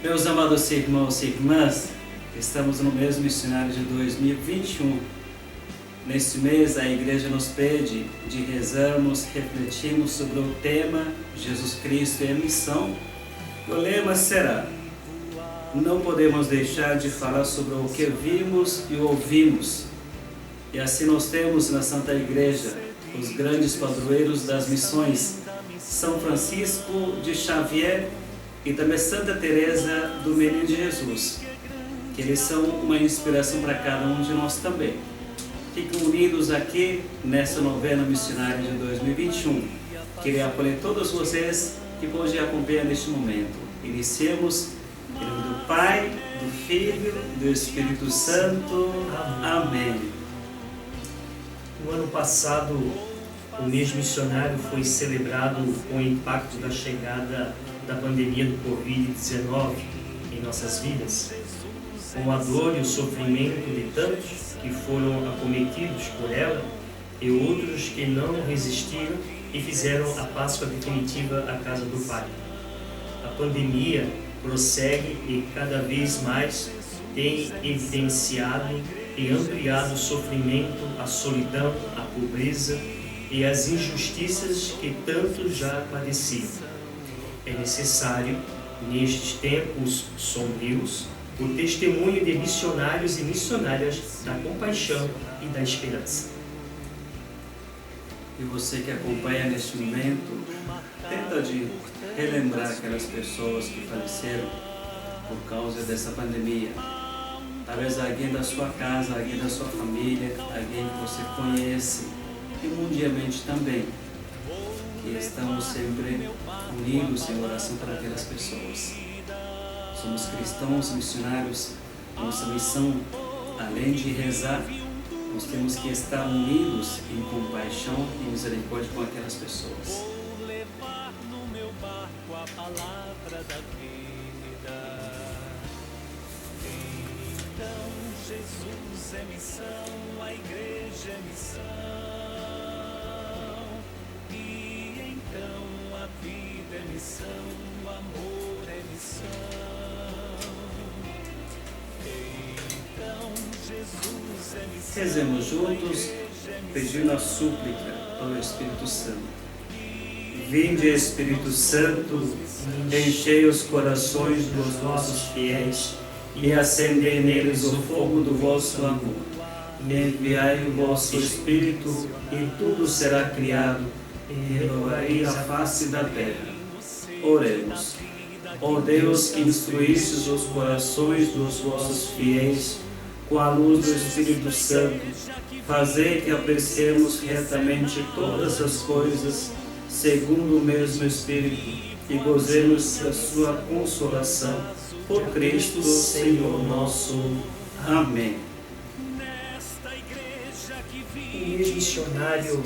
Meus amados irmãos e irmãs, estamos no mês missionário de 2021. Neste mês, a Igreja nos pede de rezarmos, refletirmos sobre o tema Jesus Cristo e a missão. O lema será: não podemos deixar de falar sobre o que vimos e ouvimos. E assim nós temos na Santa Igreja os grandes padroeiros das missões, São Francisco de Xavier e também Santa Teresa do Menino de Jesus, que eles são uma inspiração para cada um de nós também. Fiquem unidos aqui nessa novena missionária de 2021. Queria acolher todos vocês que hoje acompanham neste momento. Iniciemos em nome do Pai, do Filho e do Espírito Santo. Amém. No ano passado, o mês missionário foi celebrado com o impacto da chegada da pandemia do Covid-19 em nossas vidas, com a dor e o sofrimento de tantos que foram acometidos por ela e outros que não resistiram e fizeram a Páscoa definitiva à casa do Pai. A pandemia prossegue e cada vez mais tem evidenciado e ampliado o sofrimento, a solidão, a pobreza e as injustiças que tantos já padeciam. É necessário, nestes tempos sombrios, o testemunho de missionários e missionárias da compaixão e da esperança. E você que acompanha neste momento, tenta de relembrar aquelas pessoas que faleceram por causa dessa pandemia. Talvez alguém da sua casa, alguém da sua família, alguém que você conhece, e mundialmente também, que estamos sempre unidos em oração para aquelas pessoas. Somos cristãos missionários, nossa missão, além de rezar, nós temos que estar unidos em compaixão e misericórdia com aquelas pessoas. Vou levar no meu barco a palavra da vida. Então Jesus é missão, a igreja é missão. E então a vida é missão, o amor é missão. Então Jesus é missão. Rezemos juntos, pedindo a súplica ao Espírito Santo. Vinde, Espírito Santo, enchei os corações dos vossos fiéis e acendei neles o fogo do vosso amor. Enviai o vosso Espírito e tudo será criado, e renovarei a face da terra. Oremos. Ó Deus, que instruístes os corações dos vossos fiéis com a luz do Espírito Santo, fazei que apreciemos retamente todas as coisas segundo o mesmo Espírito e gozemos da sua consolação. Por Cristo, Senhor nosso. Amém. O mês missionário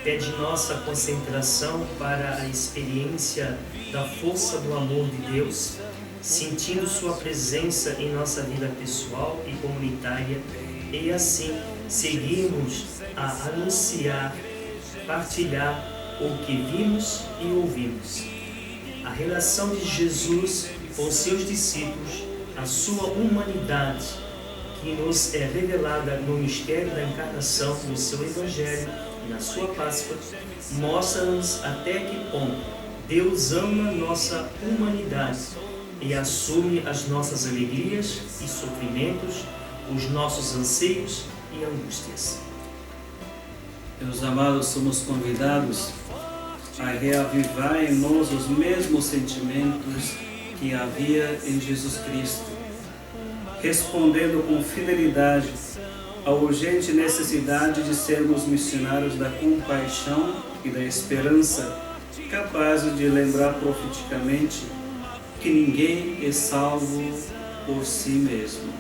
pede nossa concentração para a experiência da força do amor de Deus, sentindo sua presença em nossa vida pessoal e comunitária, e assim seguirmos a anunciar, partilhar o que vimos e ouvimos. A relação de Jesus com seus discípulos, a sua humanidade, que nos é revelada no mistério da encarnação, no seu Evangelho e na sua Páscoa, mostra-nos até que ponto Deus ama nossa humanidade e assume as nossas alegrias e sofrimentos, os nossos anseios e angústias. Meus amados, somos convidados a reavivar em nós os mesmos sentimentos que havia em Jesus Cristo, respondendo com fidelidade à urgente necessidade de sermos missionários da compaixão e da esperança, capazes de lembrar profeticamente que ninguém é salvo por si mesmo.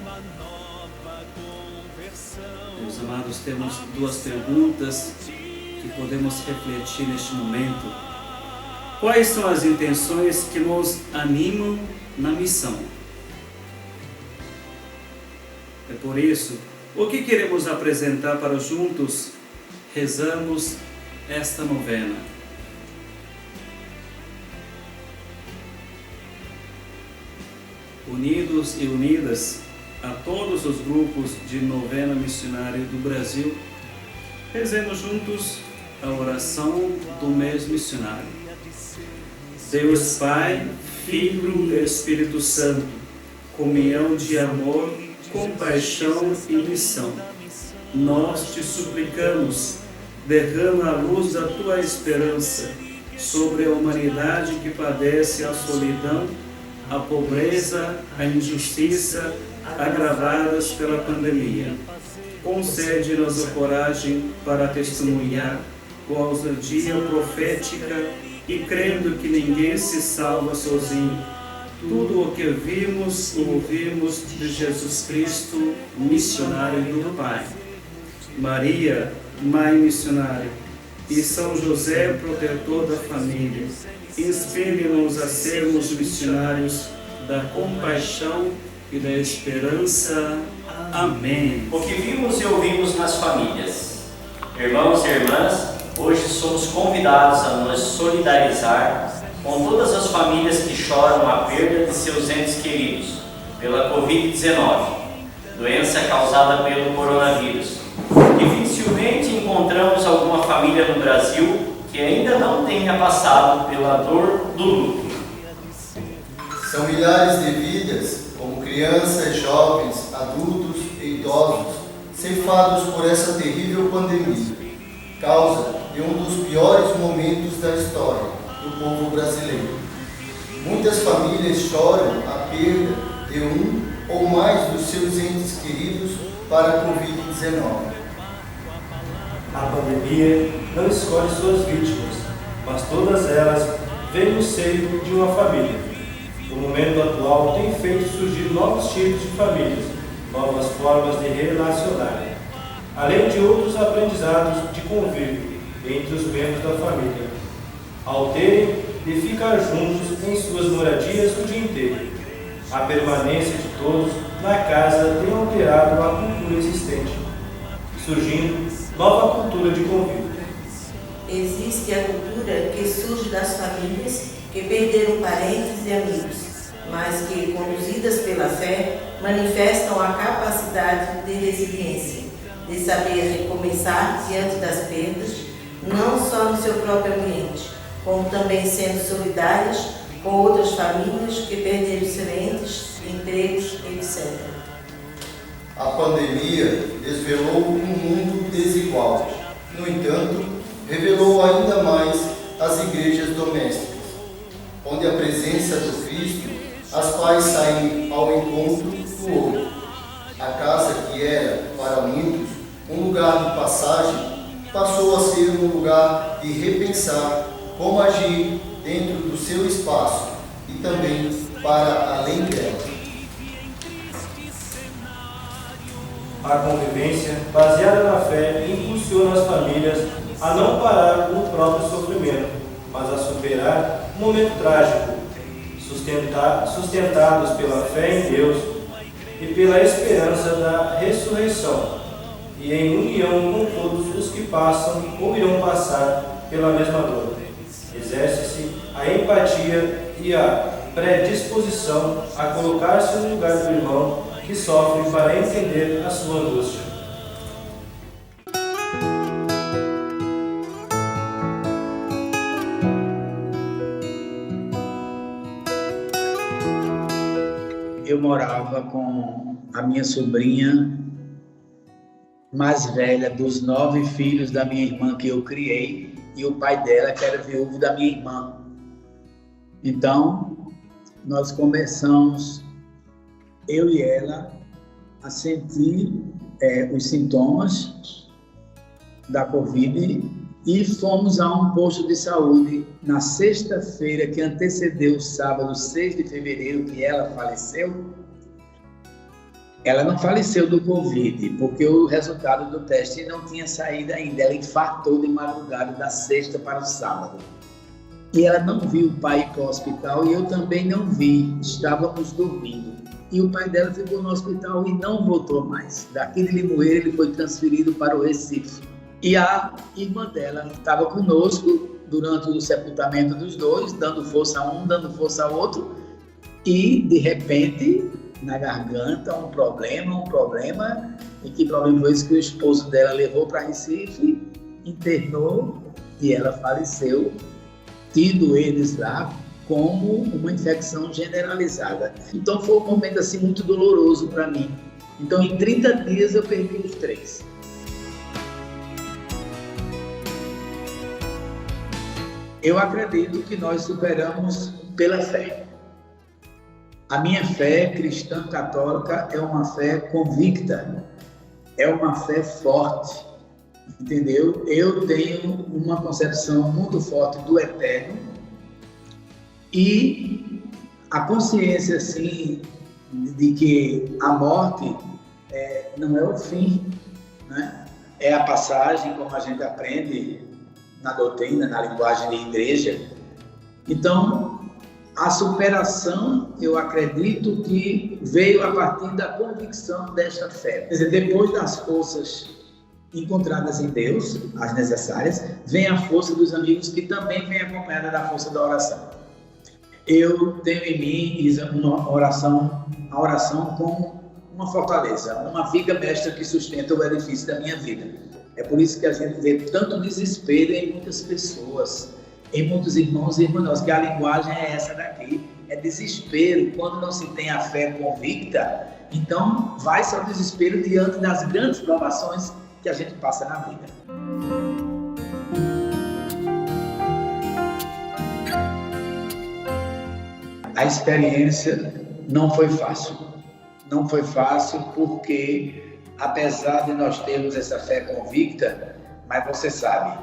Meus amados, temos duas perguntas que podemos refletir neste momento. Quais são as intenções que nos animam na missão? É por isso, o que queremos apresentar para juntos rezarmos esta novena? unidos e unidas, a todos os grupos de novena missionária do Brasil, rezemos juntos a oração do mês missionário. Deus Pai, Filho e Espírito Santo, comunhão de amor, compaixão e missão, nós te suplicamos, derrama a luz da tua esperança sobre a humanidade que padece a solidão, a pobreza, a injustiça, agravadas pela pandemia. Concede-nos a coragem para testemunhar com a ousadia profética e crendo que ninguém se salva sozinho. Tudo o que vimos e ouvimos de Jesus Cristo, missionário do Pai. Maria, Mãe missionária, e São José, protetor da família, inspire-nos a sermos missionários da compaixão e da esperança. Amém. O que vimos e ouvimos nas famílias. Irmãos e irmãs, hoje somos convidados a nos solidarizar com todas as famílias que choram a perda de seus entes queridos pela Covid-19, doença causada pelo coronavírus. Dificilmente encontramos alguma família no Brasil que ainda não tenha passado pela dor do luto. São milhares de vidas, como crianças, jovens, adultos e idosos, ceifados por essa terrível pandemia, causa de um dos piores momentos da história do povo brasileiro. Muitas famílias choram a perda de um ou mais dos seus entes queridos para a Covid-19. A pandemia não escolhe suas vítimas, mas todas elas vêm no seio de uma família. O momento atual tem feito surgir novos tipos de famílias, novas formas de relacionar, além de outros aprendizados de convívio entre os membros da família, ao terem de ficar juntos em suas moradias o dia inteiro. A permanência de todos na casa tem alterado a cultura existente, surgindo nova cultura de convívio. Existe a cultura que surge das famílias que perderam parentes e amigos, mas que, conduzidas pela fé, manifestam a capacidade de resiliência, de saber recomeçar diante das perdas, não só no seu próprio ambiente, como também sendo solidárias com outras famílias que perderam seus entes, empregos, etc. A pandemia desvelou um mundo desigual. No entanto, revelou ainda mais as igrejas domésticas, onde a presença do Cristo as faz sair ao encontro do outro. A casa que era, para muitos, um lugar de passagem, passou a ser um lugar de repensar como agir dentro do seu espaço e também para além dela. A convivência baseada na fé impulsiona as famílias a não parar no próprio sofrimento, mas a superar um momento trágico, sustentados pela fé em Deus e pela esperança da ressurreição, e em união com todos os que passam ou irão passar pela mesma dor. Exerce-se a empatia e a predisposição a colocar-se no lugar do irmão que sofre para entender a sua angústia. Eu morava com a minha sobrinha mais velha dos 9 filhos da minha irmã que eu criei e o pai dela que era viúvo da minha irmã. Então, nós começamos, eu e ela, a sentir os sintomas da Covid e fomos a um posto de saúde na sexta-feira que antecedeu o sábado 6 de fevereiro que ela faleceu. Ela não faleceu do Covid, porque o resultado do teste não tinha saído ainda. Ela infartou de madrugada da sexta para o sábado. E ela não viu o pai ir para o hospital e eu também não vi. Estávamos dormindo. E o pai dela ficou no hospital e não voltou mais. Daqui de Limoeiro ele foi transferido para o Recife. E a irmã dela estava conosco durante o sepultamento dos dois, dando força a um, dando força ao outro. e de repente na garganta um problema, e que problema foi esse que o esposo dela levou para Recife, internou e ela faleceu, tendo eles lá como uma infecção generalizada. Então foi um momento assim muito doloroso para mim. Então em 30 dias eu perdi os 3. Eu acredito que nós superamos pela fé. A minha fé cristã católica é uma fé convicta, é uma fé forte, entendeu? Eu tenho uma concepção muito forte do eterno e a consciência, assim, de que a morte não é o fim, né? É a passagem, como a gente aprende na doutrina, na linguagem de igreja. Então, a superação, eu acredito que veio a partir da convicção desta fé. Quer dizer, depois das forças encontradas em Deus, as necessárias, vem a força dos amigos, que também vem acompanhada da força da oração. Eu tenho em mim, Isa, a oração como uma fortaleza, uma viga mestra que sustenta o edifício da minha vida. É por isso que a gente vê tanto desespero em muitas pessoas, em muitos irmãos e irmãs, que a linguagem é essa daqui, é desespero. Quando não se tem a fé convicta, então vai-se ao desespero diante das grandes provações que a gente passa na vida. A experiência não foi fácil. Não foi fácil porque, apesar de nós termos essa fé convicta, mas você sabe,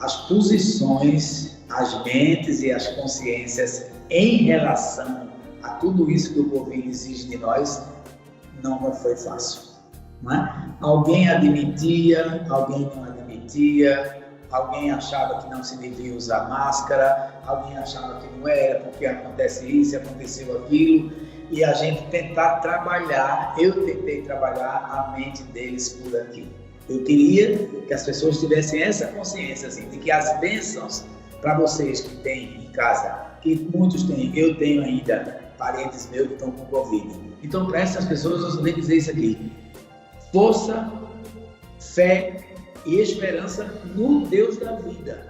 as posições, as mentes e as consciências em relação a tudo isso que o Covid exige de nós, não foi fácil. Não é? Alguém admitia, alguém não admitia, alguém achava que não se devia usar máscara, alguém achava que não era porque acontece isso, aconteceu aquilo, e a gente tentar trabalhar, eu tentei trabalhar a mente deles por aqui. Eu queria que as pessoas tivessem essa consciência, assim, de que as bênçãos para vocês que têm em casa, que muitos têm, eu tenho ainda parentes meus que estão com Covid. Então, para essas pessoas, eu só tenho que dizer isso aqui: força, fé e esperança no Deus da vida,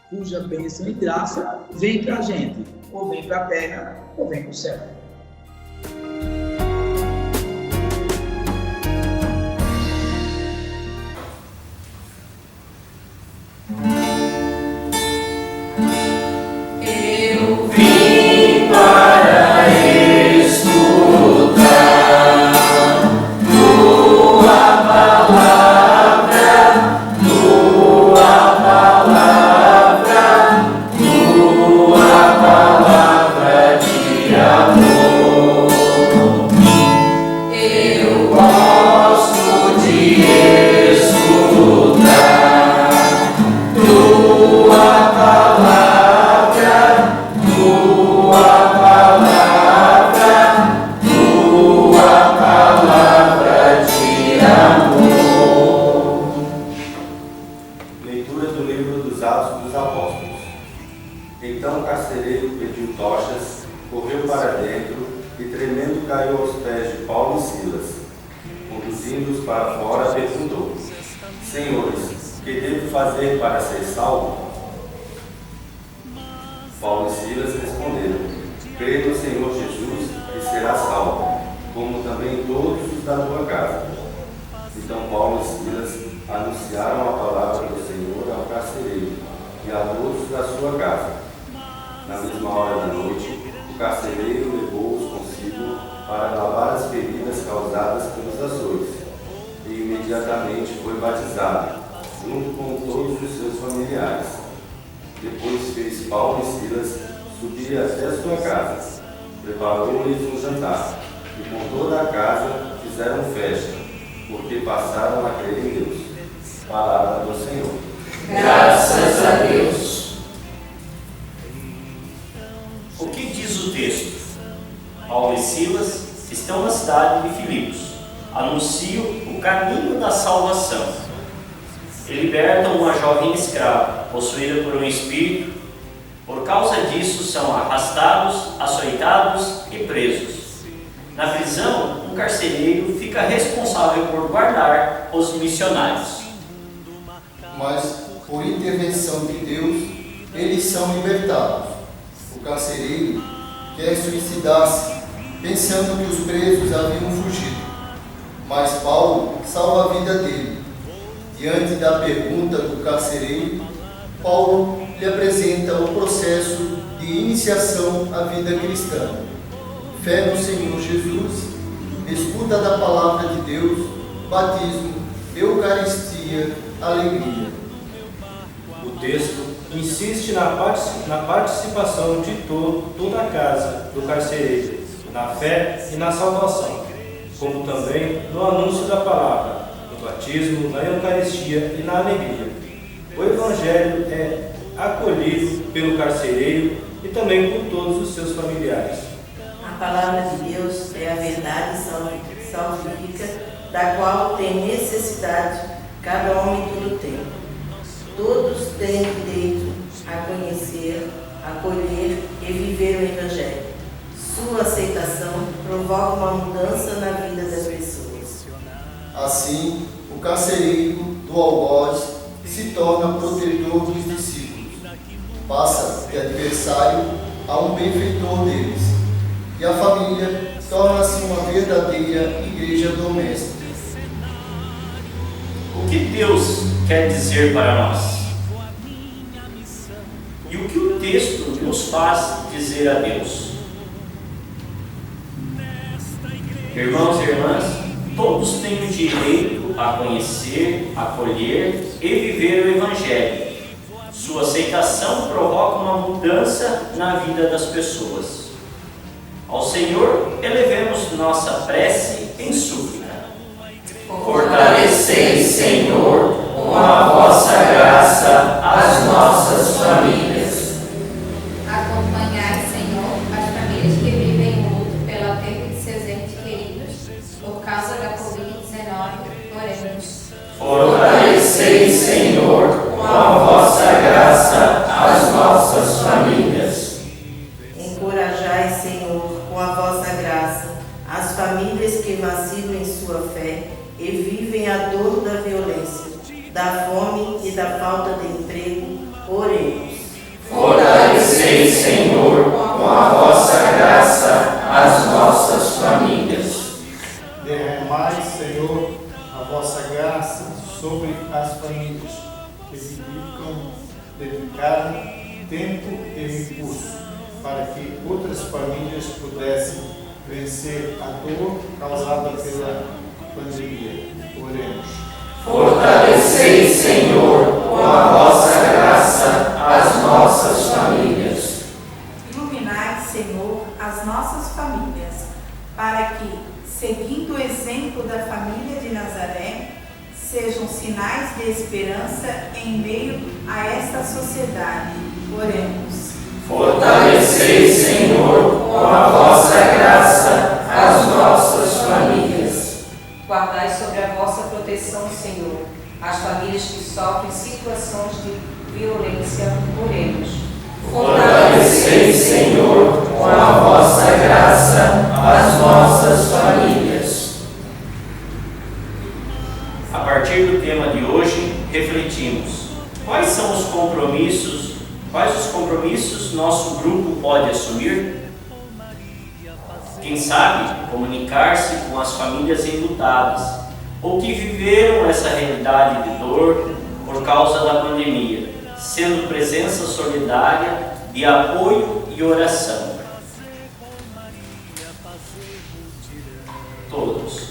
cuja bênção e graça vem para a gente, ou vem para a terra, ou vem para o céu. Então o carcereiro pediu tochas, correu para dentro e, tremendo, caiu aos pés de Paulo e Silas. Conduzindo-os para fora, perguntou: Senhores, que devo fazer para ser salvo? Paulo e Silas responderam: Crê no Senhor Jesus e serás salvo, como também todos os da tua casa. Então Paulo e Silas anunciaram a palavra do Senhor ao carcereiro e a todos da sua casa. Na mesma hora da noite, o carcereiro levou-os consigo para lavar as feridas causadas pelos açoites, e imediatamente foi batizado, junto com todos os seus familiares. Depois fez Paulo e Silas subir até a sua casa, preparou-lhes um jantar, e com toda a casa fizeram festa, porque passaram a crer em Deus. Palavra do Senhor. Graças a Deus. O que diz o texto? Paulo e Silas estão na cidade de Filipos, anunciam o caminho da salvação e libertam uma jovem escrava, possuída por um espírito Por causa disso, são arrastados, açoitados e presos. Na prisão, um carcereiro fica responsável por guardar os missionários. Mas, por intervenção de Deus, eles são libertados. O carcereiro quer suicidar-se, pensando que os presos haviam fugido. Mas Paulo salva a vida dele. Diante da pergunta do carcereiro, Paulo lhe apresenta o processo de iniciação à vida cristã. Fé no Senhor Jesus, escuta da palavra de Deus, batismo, Eucaristia, alegria. O texto insiste na participação de toda a casa do carcereiro, na fé e na salvação, como também no anúncio da palavra, no batismo, na Eucaristia e na alegria. O Evangelho é acolhido pelo carcereiro e também por todos os seus familiares. A palavra de Deus é a verdade salvífica, da qual tem necessidade cada homem em todo tempo. Todos têm direito a conhecer, acolher e viver o Evangelho. Sua aceitação provoca uma mudança na vida das pessoas. Assim, o carcereiro do algoz se torna protetor dos discípulos. Passa de adversário a um benfeitor deles. E a família torna-se uma verdadeira igreja doméstica. O que Deus quer dizer para nós? E o que o texto nos faz dizer a Deus? Irmãos e irmãs, todos têm o direito a conhecer, acolher e viver o Evangelho. Sua aceitação provoca uma mudança na vida das pessoas. Ao Senhor, elevemos nossa prece em súplica. Fortalecei, Senhor, com a vossa graça as nossas famílias. Acompanhai, Senhor, as famílias que vivem luto pela perda de seus entes queridos por causa da Covid-19. Oremos. Fortalecei, Senhor, com a vossa graça as nossas famílias. Encorajai, Senhor, com a vossa graça, as famílias que vacilam em sua fé e vivem a dor da violência, da fome e da falta de emprego. Oremos. Fortalecei, Senhor, com a vossa graça as nossas famílias. Derramai, Senhor, a vossa graça sobre as famílias que dedicaram tempo e recurso para que outras famílias pudessem vencer a dor causada pela pandemia. Oremos. Fortalecei, Senhor, com a vossa graça as nossas famílias. Iluminai, Senhor, as nossas famílias, para que, seguindo o exemplo da família de Nazaré, sejam sinais de esperança em meio a esta sociedade. Oremos. Fortalecei, Senhor, com a vossa graça as nossas famílias. Guardai sobre a vossa proteção, Senhor, as famílias que sofrem situações de violência. Oremos. Fortalecei, Senhor, com a vossa graça as nossas famílias. A partir do tema de hoje, refletimos. Quais os compromissos nosso grupo pode assumir? Quem sabe comunicar-se com as famílias enlutadas ou que viveram essa realidade de dor por causa da pandemia, sendo presença solidária de apoio e oração. Todos.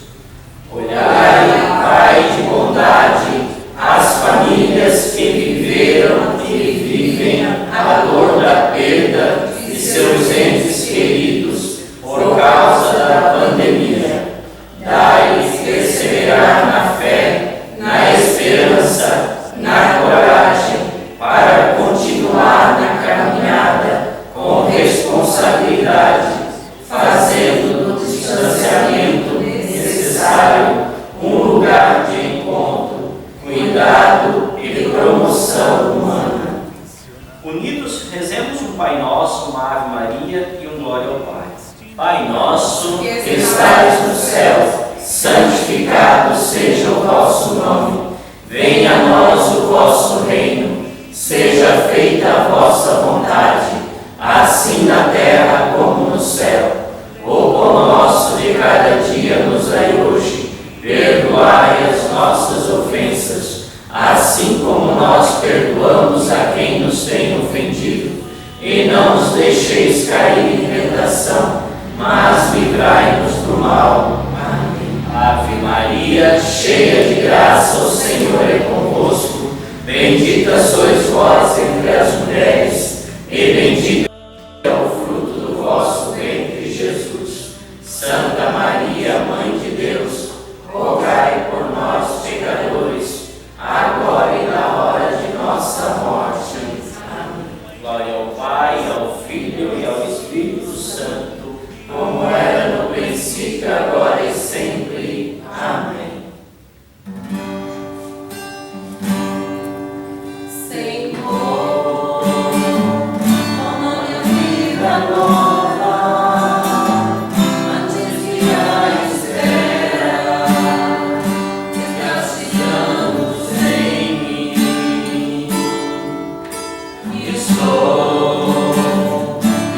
Olhai, Pai de bondade, as famílias que viveram e vivem a dor da perda de seus entes queridos por causa da pandemia. Dai-lhes perseverar na fé, na esperança, na coragem, para continuar na caminhada com responsabilidade, fazendo do distanciamento necessário um lugar de encontro, cuidado e promoção humana. Unidos, rezemos o Nosso, uma Ave Maria e um Glória ao Pai. Pai nosso, que estais no céu, santificado seja o vosso nome. Venha a nós o vosso reino. Seja feita a vossa vontade, assim na terra como no céu. O pão nosso de cada dia nos dai hoje. Perdoai as nossas ofensas, assim como nós perdoamos a quem nos tem ofendido. E não nos deixeis cair em tentação, mas livrai-nos do mal. Amém. Ave Maria, cheia de graça, o Senhor é convosco. Bendita sois vós entre as mulheres, e bendito é o fruto do vosso ventre, Jesus. Santa Maria, Mãe de Deus, rogai por nós, pecadores, agora e na hora de nossa morte. Amém. Glória ao Pai, ao Filho e ao Espírito Santo, como era no princípio, agora e sempre. Amém. Senhor, toma minha vida nova, antes que a espera, desgastamos em mim. Estou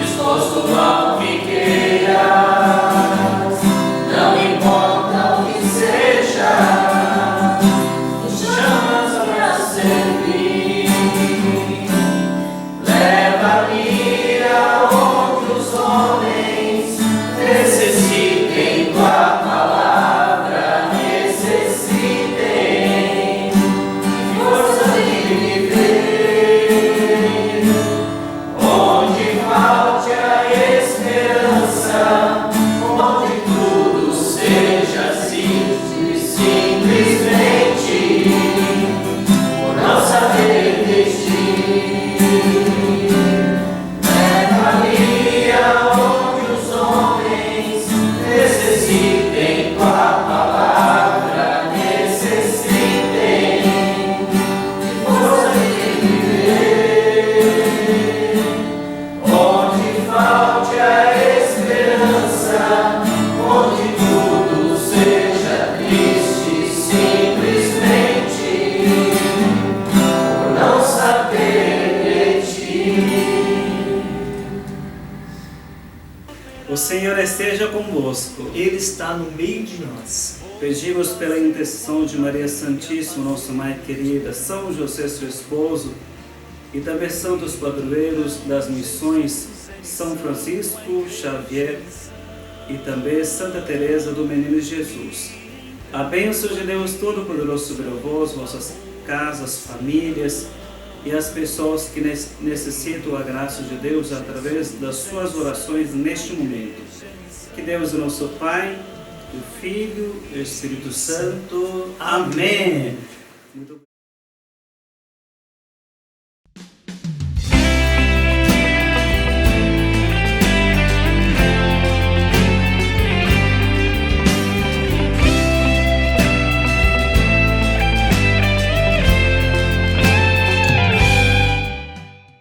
disposto ao que queiras, não importa o que seja, me chamas para servir. Leva-me aonde os homens necessitem tua palavra, necessitem de força de viver. Onde falte a esperança, onde tudo seja simples, simplesmente por não saber de ti. Leva-me aonde os homens necessitem tua palavra, necessitem de força de viver. Onde falte a esperança, onde tudo seja triste, simplesmente por não saber de ti. O Senhor esteja convosco. Ele está no meio de nós. Pedimos pela intercessão de Maria Santíssima, nossa Mãe querida, São José, seu esposo, e também santos padroeiros das missões, São Francisco Xavier e também Santa Teresa do Menino Jesus. A bênção de Deus Todo-Poderoso sobre vós, vossas casas, famílias e as pessoas que necessitam a graça de Deus através das suas orações neste momento. Que Deus, nosso Pai, o Filho e o Espírito Santo. Amém. Muito